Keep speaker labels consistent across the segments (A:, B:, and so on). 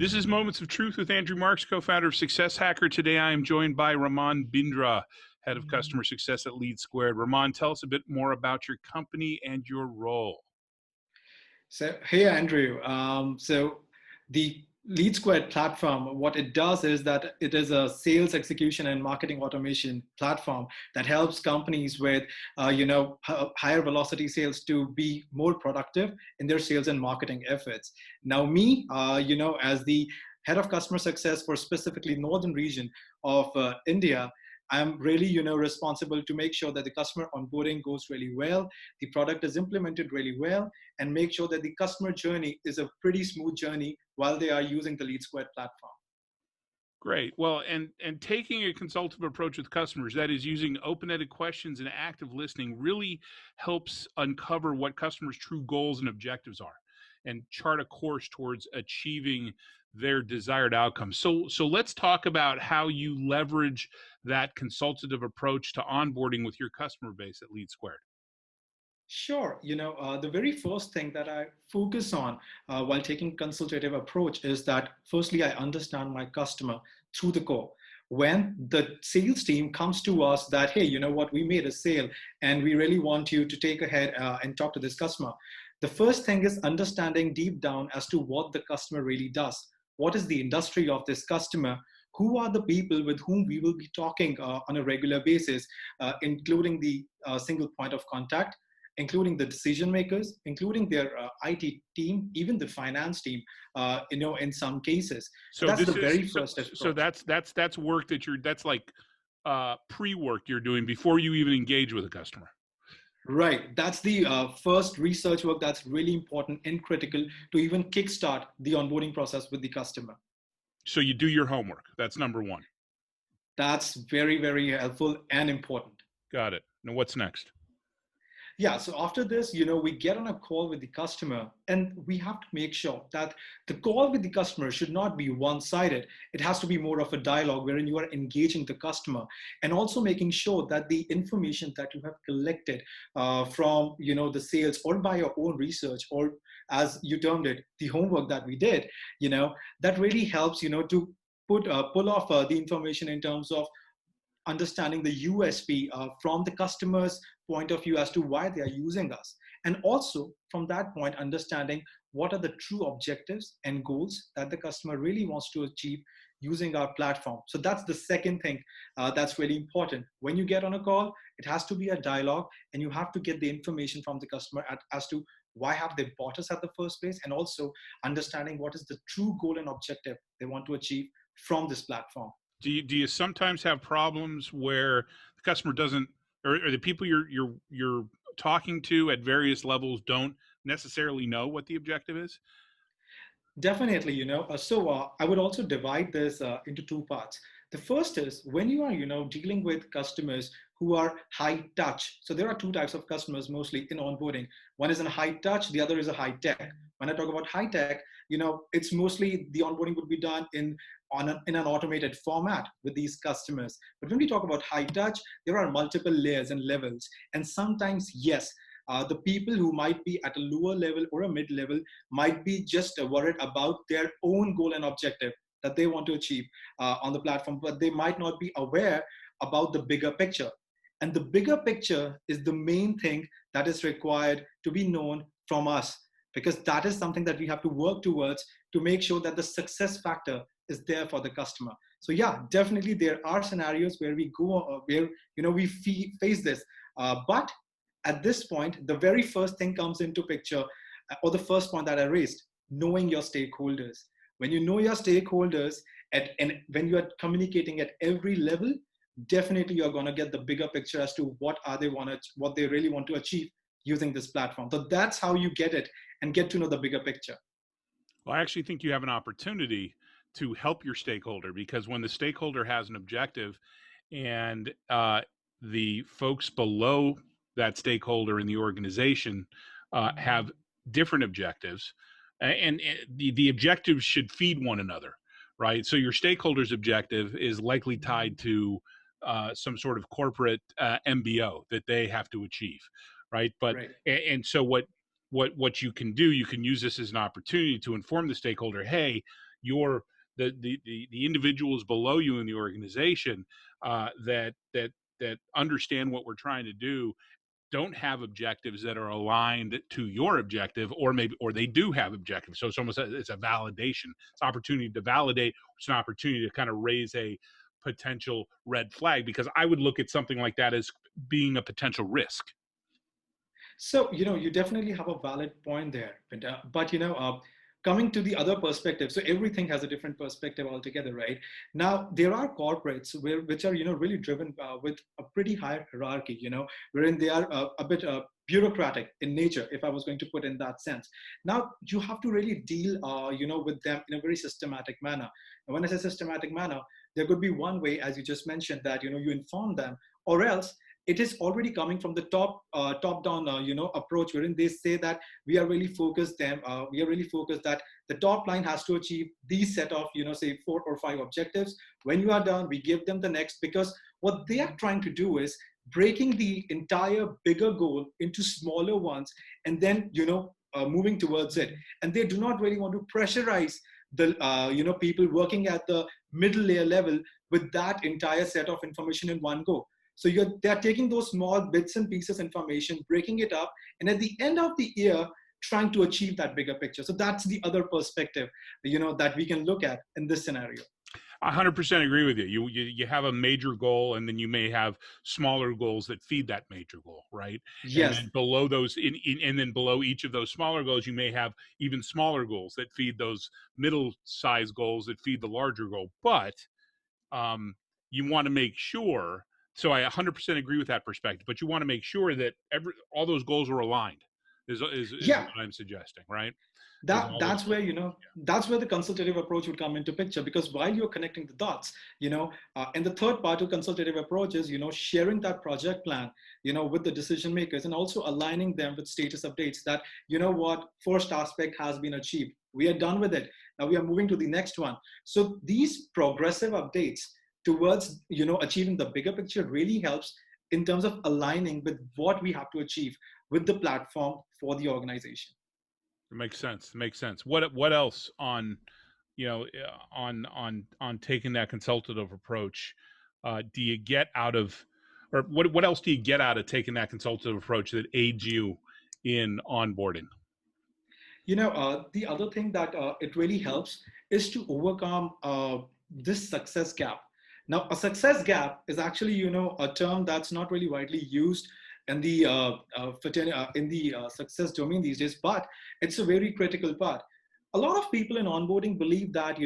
A: This is Moments of Truth with Andrew Marks, co-founder of Success Hacker. Today I am joined by Raman Bindra, head of customer success at LeadSquared. Raman, tell us a bit more about your company and your role.
B: So, hey, Andrew. The LeadSquared platform, what it does is that it is a sales execution and marketing automation platform that helps companies with, higher velocity sales to be more productive in their sales and marketing efforts. Now, me, as the head of customer success for specifically northern region of India, I'm really, responsible to make sure that the customer onboarding goes really well, the product is implemented really well, and make sure that the customer journey is a pretty smooth journey while they are using the LeadSquared platform.
A: Great. Well, and taking a consultative approach with customers, that is using open-ended questions and active listening, really helps uncover what customers' true goals and objectives are and chart a course towards achieving their desired outcomes. So let's talk about how you leverage that consultative approach to onboarding with your customer base at LeadSquared.
B: Sure. The very first thing that I focus on while taking consultative approach is that firstly, I understand my customer through the core. When the sales team comes to us that, hey, you know what, we made a sale and we really want you to take ahead and talk to this customer. The first thing is understanding deep down as to what the customer really does. What is the industry of this customer? Who are the people with whom we will be talking on a regular basis, including the single point of contact, including the decision makers, including their IT team, even the finance team, in some cases.
A: So
B: That's
A: this
B: the
A: is
B: very first
A: so
B: approach.
A: that's work that's like pre-work you're doing before you even engage with a customer.
B: Right. That's the first research work that's really important and critical to even kickstart the onboarding process with the customer.
A: So you do your homework. That's number one.
B: That's very, very helpful and important.
A: Got it. Now what's next?
B: Yeah, so after this, we get on a call with the customer and we have to make sure that the call with the customer should not be one-sided. It has to be more of a dialogue wherein you are engaging the customer and also making sure that the information that you have collected from, the sales or by your own research or as you termed it, the homework that we did, that really helps, to pull off the information in terms of understanding the USP from the customer's point of view as to why they are using us. And also from that point, understanding what are the true objectives and goals that the customer really wants to achieve using our platform. So that's the second thing that's really important. When you get on a call, it has to be a dialogue and you have to get the information from the customer as to why have they bought us at the first place, and also understanding what is the true goal and objective they want to achieve from this platform.
A: Do you sometimes have problems where the customer doesn't, or the people you're talking to at various levels don't necessarily know what the objective is?
B: Definitely, I would also divide this into two parts. The first is when you are, dealing with customers who are high touch. So there are two types of customers mostly in onboarding. One is in high touch, the other is a high tech. When I talk about high tech, it's mostly the onboarding would be done in an automated format with these customers. But when we talk about high touch, there are multiple layers and levels. And sometimes, yes, the people who might be at a lower level or a mid level might be just worried about their own goal and objective that they want to achieve on the platform, but they might not be aware about the bigger picture. And the bigger picture is the main thing that is required to be known from us, because that is something that we have to work towards to make sure that the success factor is there for the customer. So yeah, definitely there are scenarios where we go, where we face this, but at this point, the very first thing comes into picture, or the first point that I raised, knowing your stakeholders. When you know your stakeholders and when you are communicating at every level, definitely you're going to get the bigger picture as to what they really want to achieve using this platform. So that's how you get it and get to know the bigger picture.
A: Well, I actually think you have an opportunity to help your stakeholder, because when the stakeholder has an objective and the folks below that stakeholder in the organization have different objectives, and the objectives should feed one another, right? So your stakeholder's objective is likely tied to some sort of corporate MBO that they have to achieve, right? But
B: Right.
A: and so what you can do, you can use this as an opportunity to inform the stakeholder, hey, your the individuals below you in the organization that understand what we're trying to do don't have objectives that are aligned to your objective, or maybe or they do have objectives. So it's almost it's a validation. It's an opportunity to validate. It's an opportunity to kind of raise a potential red flag, because I would look at something like that as being a potential risk.
B: So, you definitely have a valid point there. But, coming to the other perspective, so everything has a different perspective altogether, right? Now, there are corporates which are, really driven with a pretty high hierarchy, wherein they are a bit bureaucratic in nature, if I was going to put in that sense. Now, you have to really deal, with them in a very systematic manner. And when I say systematic manner, there could be one way, as you just mentioned, that, you inform them, or else it is already coming from the top down approach, wherein they say that we are really focused that the top line has to achieve these set of say 4 or 5 objectives. When you are done, we give them the next, because what they are trying to do is breaking the entire bigger goal into smaller ones, and then moving towards it. And they do not really want to pressurize the people working at the middle layer level with that entire set of information in one go. So they're taking those small bits and pieces information, breaking it up, and at the end of the year, trying to achieve that bigger picture. So that's the other perspective, that we can look at in this scenario.
A: 100% agree with you. You have a major goal, and then you may have smaller goals that feed that major goal, right? And
B: Yes,
A: then below those, and then below each of those smaller goals, you may have even smaller goals that feed those middle-sized goals that feed the larger goal. But um, you want to make sure. So I 100% agree with that perspective. But you want to make sure that all those goals are aligned. Is
B: yeah.
A: what I'm suggesting, right? Is
B: that
A: all those
B: that's
A: goals.
B: where that's where the consultative approach would come into picture, because while you're connecting the dots, and the third part of consultative approach is sharing that project plan with the decision makers, and also aligning them with status updates that what first aspect has been achieved, we are done with it, now we are moving to the next one. So these progressive updates towards achieving the bigger picture really helps in terms of aligning with what we have to achieve with the platform for the organization.
A: It makes sense. It makes sense. What else on on taking that consultative approach do you get out of, or what else do you get out of taking that consultative approach that aids you in onboarding?
B: The other thing that it really helps is to overcome this success gap. Now, a success gap is actually, a term that's not really widely used in the success domain these days, but it's a very critical part. A lot of people in onboarding believe that,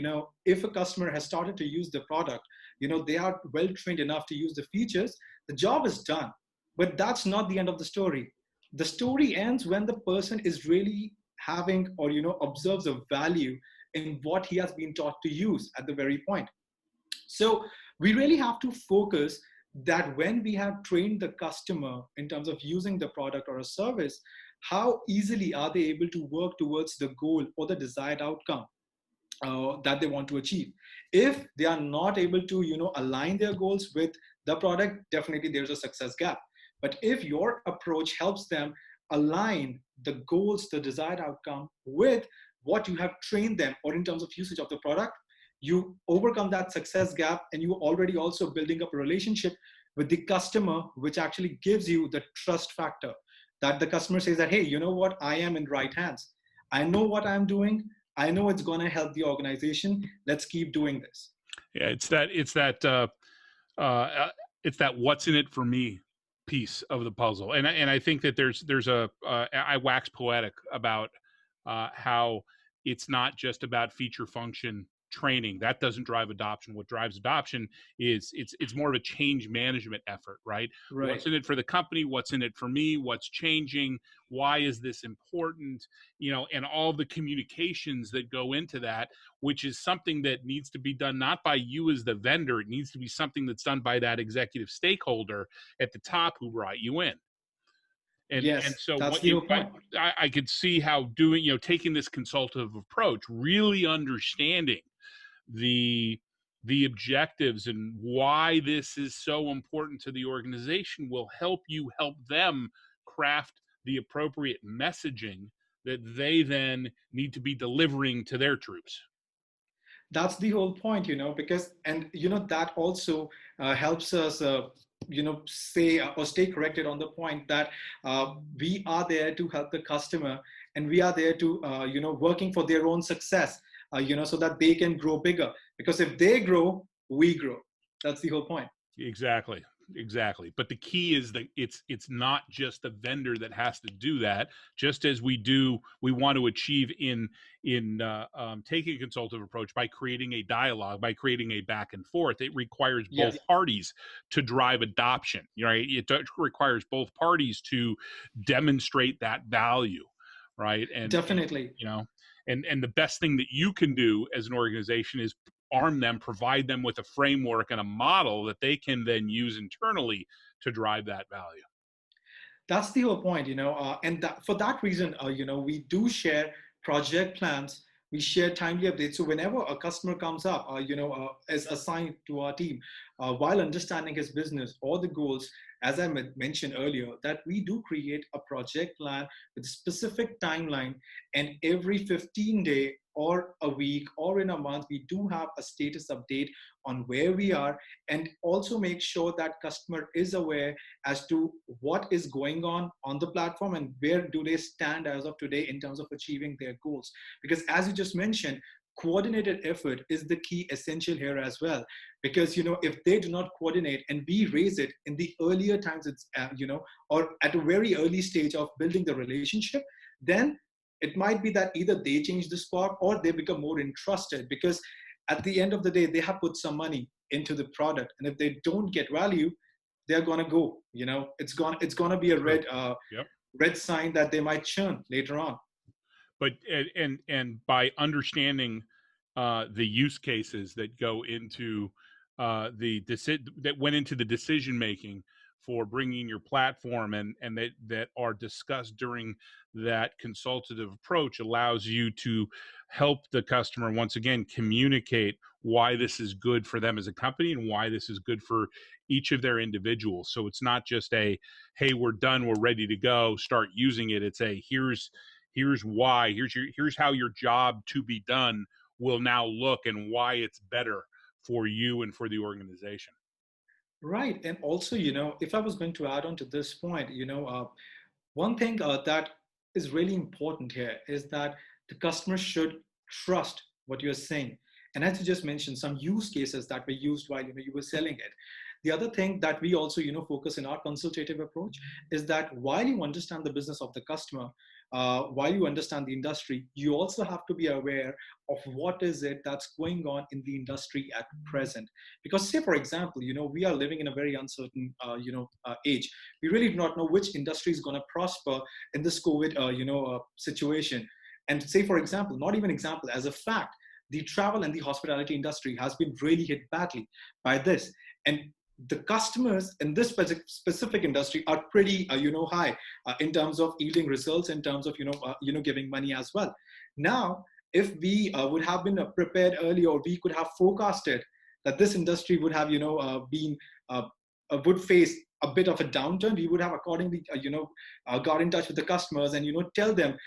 B: if a customer has started to use the product, they are well trained enough to use the features, the job is done. But that's not the end of the story. The story ends when the person is really having, or observes a value in what he has been taught to use at the very point. So we really have to focus that when we have trained the customer in terms of using the product or a service, how easily are they able to work towards the goal or the desired outcome that they want to achieve. If they are not able to align their goals with the product, definitely there's a success gap. But if your approach helps them align the goals, the desired outcome with what you have trained them, or in terms of usage of the product, you overcome that success gap, and you already also building up a relationship with the customer, which actually gives you the trust factor, that the customer says that, hey, you know what, I am in right hands, I know what I'm doing, I know it's going to help the organization, let's keep doing this.
A: Yeah, it's that what's in it for me piece of the puzzle, and I think that there's a I wax poetic about how it's not just about feature function training. That doesn't drive adoption. What drives adoption is it's more of a change management effort, right? What's
B: Right.
A: in it for the company? What's in it for me? What's changing? Why is this important? And all the communications that go into that, which is something that needs to be done not by you as the vendor. It needs to be something that's done by that executive stakeholder at the top who brought you in. And
B: Yes,
A: so
B: that's
A: what
B: the whole point.
A: I could see how doing, taking this consultative approach, really understanding the the objectives and why this is so important to the organization will help you help them craft the appropriate messaging that they then need to be delivering to their troops.
B: That's the whole point, because, and that also helps us say or stay corrected on the point that we are there to help the customer, and we are there to working for their own success, so that they can grow bigger, because if they grow, we grow. That's the whole point.
A: Exactly. Exactly. But the key is that it's not just the vendor that has to do that. Just as we want to achieve in taking a consultative approach by creating a dialogue, by creating a back and forth. It requires both
B: Yes,
A: parties to drive adoption. Right? It requires both parties to demonstrate that value, right? And
B: definitely.
A: you know, and the best thing that you can do as an organization is arm them, provide them with a framework and a model that they can then use internally to drive that value.
B: That's the whole point, and for that reason, we do share project plans. We share timely updates. So whenever a customer comes up, is assigned to our team, while understanding his business or the goals, as I mentioned earlier, that we do create a project plan with a specific timeline, and every 15-day or a week or in a month, we do have a status update on where we are, and also make sure that customer is aware as to what is going on the platform, and where do they stand as of today in terms of achieving their goals. Because as you just mentioned, coordinated effort is the key essential here as well, because if they do not coordinate and we raise it in the earlier times, it's or at a very early stage of building the relationship, then it might be that either they change the spot or they become more interested, because at the end of the day they have put some money into the product, and if they don't get value, they're going to go. It's going to be a
A: True. Yep.
B: red sign that they might churn later on.
A: But and by understanding the use cases that go into that went into the decision making for bringing your platform, and that are discussed during that consultative approach, allows you to help the customer once again communicate why this is good for them as a company and why this is good for each of their individuals. So it's not just a, hey, we're done, we're ready to go, start using it. It's a, here's why, here's how your job to be done will now look, and why it's better for you and for the organization.
B: Right. And also, if I was going to add on to this point, one thing that is really important here is that the customer should trust what you're saying. And as you just mentioned, some use cases that were used while you were selling it. The other thing that we also focus in our consultative approach is that while you understand the business of the customer, while you understand the industry, you also have to be aware of what is it that's going on in the industry at present. Because say, for example, we are living in a very uncertain age. We really do not know which industry is going to prosper in this COVID situation. And say, for example, not even example, as a fact, the travel and the hospitality industry has been really hit badly by this. And the customers in this specific industry are pretty high in terms of yielding results, in terms of giving money as well. Now, if we would have been prepared earlier, or we could have forecasted that this industry would have been would face a bit of a downturn, we would have accordingly got in touch with the customers and tell them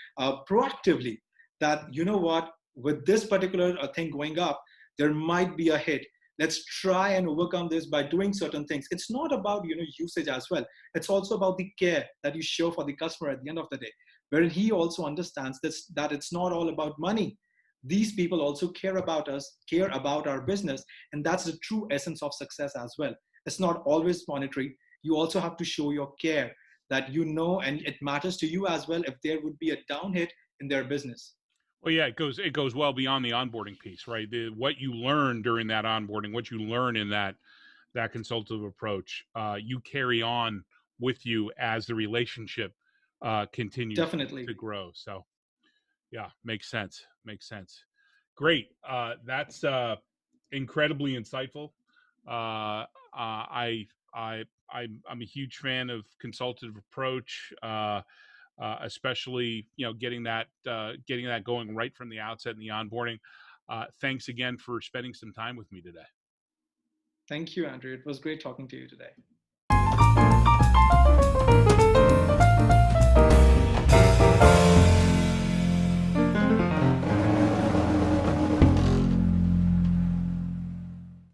B: proactively that what, with this particular thing going up, there might be a hit. Let's try and overcome this by doing certain things. It's not about usage as well. It's also about the care that you show for the customer at the end of the day, wherein he also understands this, that it's not all about money. These people also care about us, care about our business, and that's the true essence of success as well. It's not always monetary. You also have to show your care, that and it matters to you as well if there would be a down hit in their business.
A: Well, yeah, it goes well beyond the onboarding piece, right? What you learn during that onboarding, what you learn in that consultative approach, you carry on with you as the relationship continues
B: Definitely.
A: to grow. So, yeah, makes sense. Makes sense. Great. That's incredibly insightful. I'm a huge fan of consultative approach. Especially getting that going right from the outset in the onboarding. Thanks again for spending some time with me today.
B: Thank you, Andrew. It was great talking to you today.